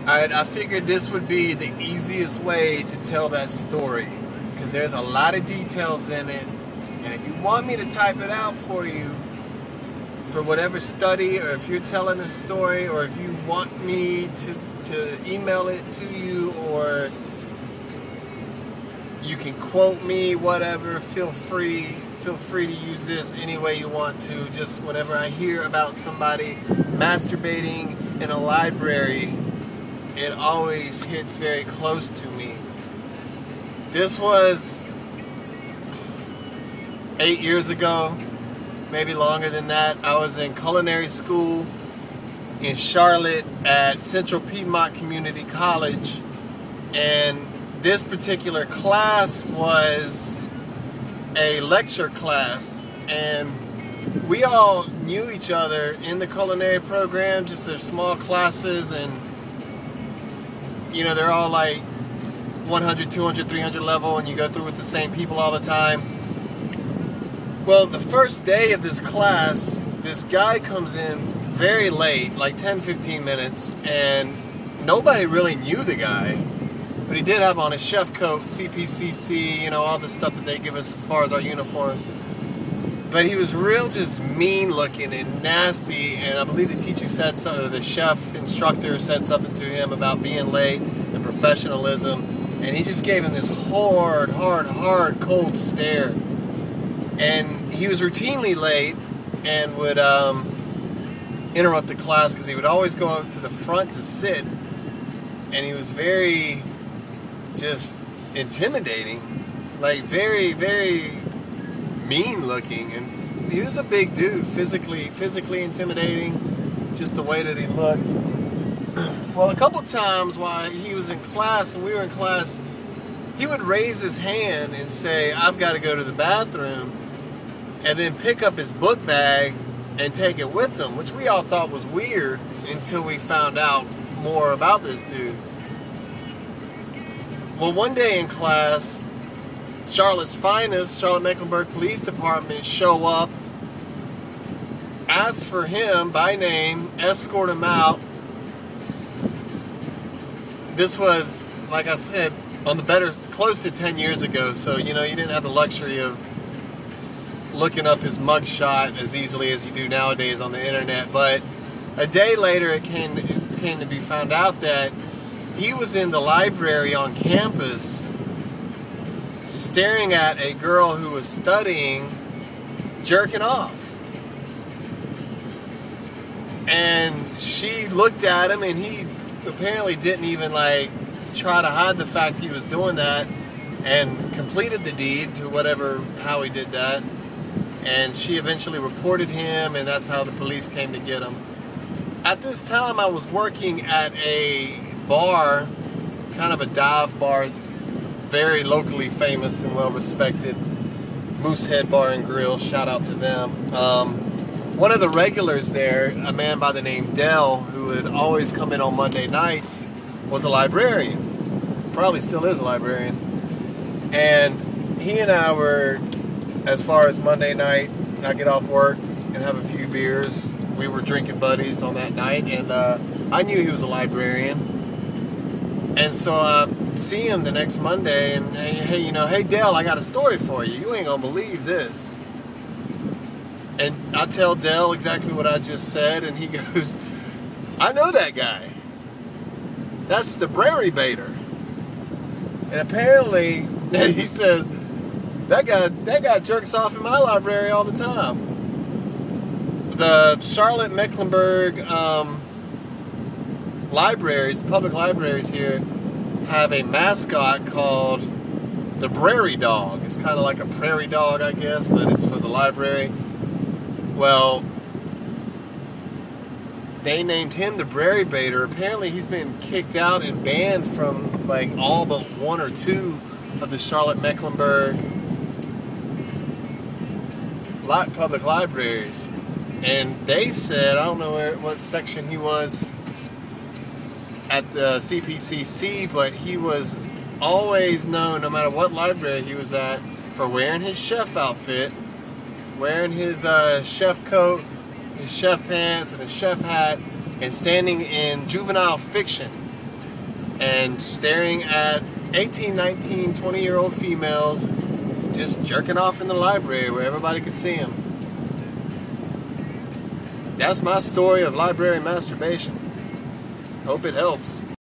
Alright, I figured this would be the easiest way to tell that story, because there's a lot of details in it, and if you want me to type it out for you for whatever study, or if you're telling a story, or if you want me to email it to you, or you can quote me, whatever, feel free to use this any way you want to. Just whenever I hear about somebody masturbating in a library, it always hits very close to me. This was 8 years ago, maybe longer than that. I was in culinary school in Charlotte at Central Piedmont Community College, and this particular class was a lecture class, and we all knew each other in the culinary program. Just their small classes, and you know, they're all like 100, 200, 300 level, and you go through with the same people all the time. Well, the first day of this class, this guy comes in very late, like 10-15 minutes, and nobody really knew the guy, but he did have on his chef coat, CPCC, you know, all the stuff that they give us as far as our uniforms. But he was real just mean looking and nasty, and I believe the teacher said something, or the chef instructor said something to him about being late and professionalism, and he just gave him this hard, cold stare. And he was routinely late and would interrupt the class because he would always go up to the front to sit, and he was very just intimidating, like very mean looking, and he was a big dude, physically intimidating, just the way that he looked. Well, a couple times while he was in class and we were in class, he would raise his hand and say, "I've got to go to the bathroom," and then pick up his book bag and take it with him, which we all thought was weird until we found out more about this dude. Well, one day in class, Charlotte's finest, Charlotte-Mecklenburg Police Department, show up, ask for him by name, escort him out. This was, like I said, on the close to 10 years ago, so you know, you didn't have the luxury of looking up his mugshot as easily as you do nowadays on the internet. But a day later, it came to be found out that he was in the library on campus staring at a girl who was studying, jerking off. And she looked at him, and he apparently didn't even like try to hide the fact he was doing that, and completed the deed to how he did that. And she eventually reported him, and that's how the police came to get him. At this time, I was working at a bar, kind of a dive bar, very locally famous and well respected, Moosehead Bar and Grill, shout out to them. One of the regulars there, a man by the name Dell, who would always come in on Monday nights, was a librarian, probably still is a librarian, and he and I were, as far as Monday night, I get off work and have a few beers, we were drinking buddies on that night, and I knew he was a librarian. And so I see him the next Monday, and hey Dale, I got a story for you. You ain't gonna believe this. And I tell Dale exactly what I just said, and he goes, "I know that guy. That's the BraryBator." And apparently, he says, that guy jerks off in my library all the time. The Charlotte-Mecklenburg libraries, public libraries here, have a mascot called the Prairie Dog. It's kind of like a prairie dog, I guess, but it's for the library. Well, they named him the BraryBator. Apparently he's been kicked out and banned from like all but one or two of the Charlotte-Mecklenburg public libraries. And they said, I don't know what section he was at the CPCC, but he was always known, no matter what library he was at, for wearing his chef outfit, wearing his chef coat, his chef pants, and his chef hat, and standing in juvenile fiction. and staring at 18, 19, 20-year-old females just jerking off in the library where everybody could see them. That's my story of library masturbation. Hope it helps.